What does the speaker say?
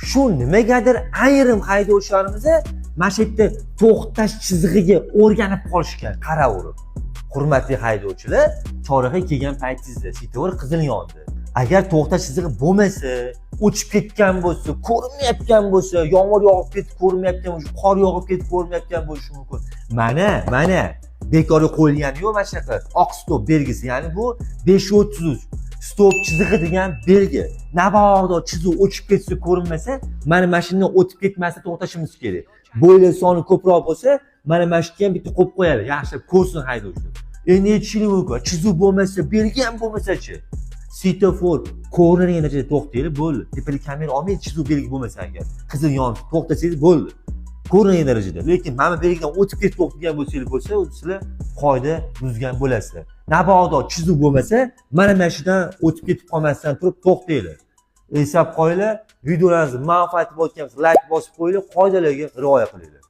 shu nimagadir ayrim haydovchilarimiz mana shu yerda to'xtash chizig'iga o'rganib qolishgan. Qaraverib. Hurmatli haydovchilar, chorrahaga kelgan paytingizda svetofor qizil yondi. Agar to'xtash chizig'i bo'lmasa, o'chib ketgan bo'lsa, ko'rinmayotgan bo'lsa, yomg'ir yog'ib ketib ko'rinmayotgan bo'lsa, qor yog'ib ketib ko'rinmayotgan bo'lishi mumkin. Mana bekorga qo'yilgan-ku mana shunaqa oq stop belgisi, ya'ni bu 533 stop chizig'i degan belgi. Mabodo chiziq o'chib ketsa, ko'rinmasa, mana mashinadan o'tib ketmasdan to'xtashimiz kerak. Bo'ylar soni ko'proq bo'lsa, mana mashinaga ham bitta qo'yib qo'yadi, yaxshilab ko'rsin haydovchilar. Endi aytishlik mumkin, chiziq bo'lmasa, belgi ham bo'lmasa-chi? Svetofor ko'rinadigan darajada to'xtaylik, bo'ldi. Tepalik kamera olmaydi, chiziq belgi bo'lmasa agar. Qizil yonib to'xtasangiz bo'ldi. Ko'rinadigan darajada. Lekin mana belgidan o'tib ketib to'xtagan bo'lsangiz bo'lsa, sizlar qoida buzgan bo'lasizlar. Mabodo chiziq bo'lmasa, mana mashinadan o'tib ketib qolmasdan turib to'xtaylik. Eslab qo'yinglar, videolarimizni manfaati bo'lgan like bosib qo'yinglar, qoidalarga rioya qilinglar.